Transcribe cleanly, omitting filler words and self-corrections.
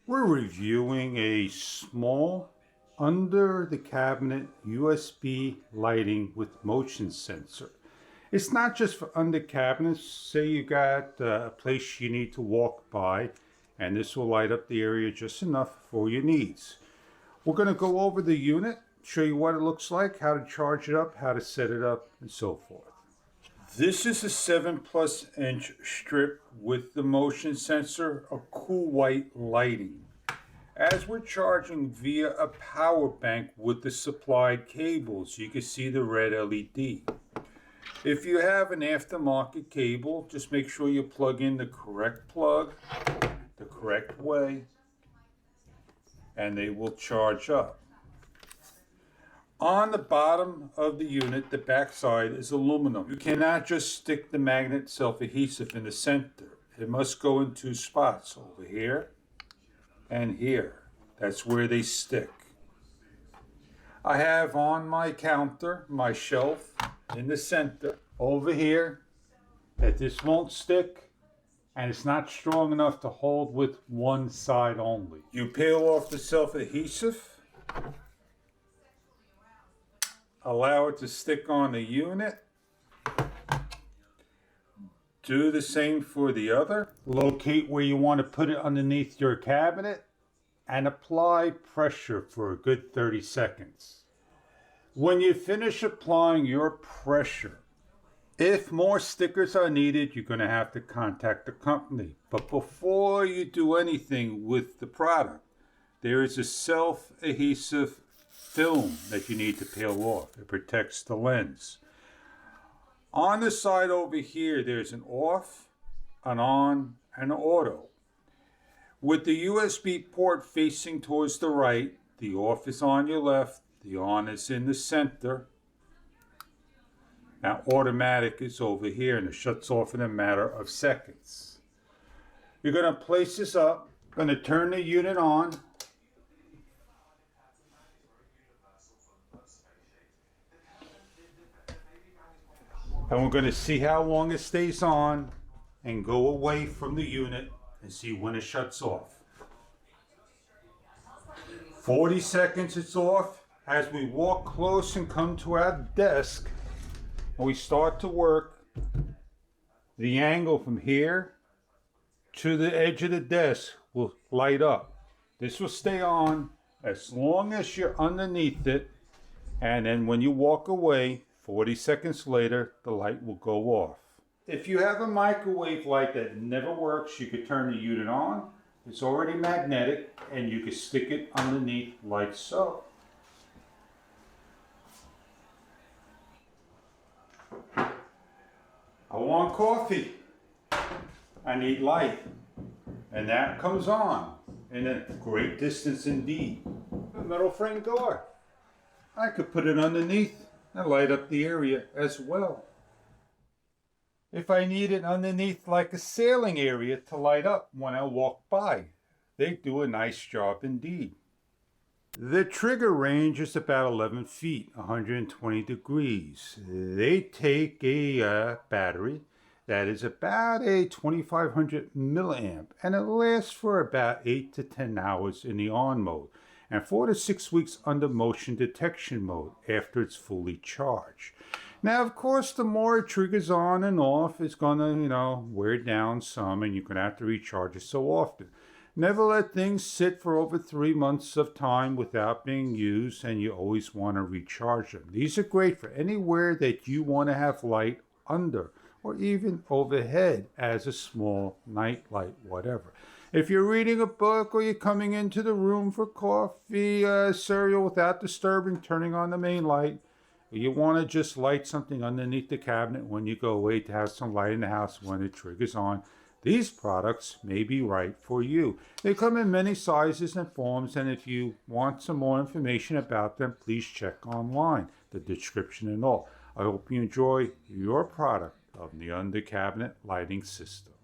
We're reviewing a small under the cabinet USB lighting with motion sensor. It's not just for under cabinets. Say you got a place you need to walk by, and this will light up the area just enough for your needs. We're going to go over the unit, show you what it looks like, how to charge it up, how to set it up, and so forth. This is a 7+ inch strip with the motion sensor, a cool white lighting. As we're charging via a power bank with the supplied cables, you can see the red LED. If you have an aftermarket cable, just make sure you plug in the correct plug, the correct way, and they will charge up. On the bottom of the unit, the backside is aluminum. You cannot just stick the magnet self-adhesive in the center. It must go in two spots, over here and here. That's where they stick. I have on my counter, my shelf, in the center, over here, that this won't stick, and it's not strong enough to hold with one side only. You peel off the self-adhesive, allow it to stick on the unit. Do the same for the other. Locate where you want to put it underneath your cabinet and apply pressure for a good 30 seconds. When you finish applying your pressure, if more stickers are needed, you're going to have to contact the company. But before you do anything with the product, there is a self-adhesive film that you need to peel off. It protects the lens. On the side over here, there's an off, an on, and an auto. With the USB port facing towards the right, the off is on your left, the on is in the center. Now automatic is over here, and it shuts off in a matter of seconds. You're going to place this up, going to turn the unit on. And we're going to see how long it stays on and go away from the unit and see when it shuts off. 40 seconds it's off. As we walk close and come to our desk, and we start to work, the angle from here to the edge of the desk will light up. This will stay on as long as you're underneath it, and then when you walk away, 40 seconds later, the light will go off. If you have a microwave light that never works, you could turn the unit on. It's already magnetic, and you can stick it underneath like so. I want coffee. I need light. And that comes on in a great distance indeed. A metal frame door. I could put it underneath and light up the area as well. If I need it underneath like a sailing area to light up when I walk by, they do a nice job indeed. The trigger range is about 11 feet, 120 degrees. They take a battery that is about a 2500 milliamp, and it lasts for about 8 to 10 hours in the on mode and 4 to 6 weeks under motion detection mode after it's fully charged. Now, of course, the more it triggers on and off, it's going to, wear down some, and you're going to have to recharge it so often. Never let things sit for over 3 months of time without being used, and you always want to recharge them. These are great for anywhere that you want to have light under, or even overhead as a small night light, whatever. If you're reading a book, or you're coming into the room for coffee, cereal without disturbing, turning on the main light, you want to just light something underneath the cabinet when you go away to have some light in the house when it triggers on, these products may be right for you. They come in many sizes and forms, and if you want some more information about them, please check online, the description and all. I hope you enjoy your product of the under cabinet lighting system.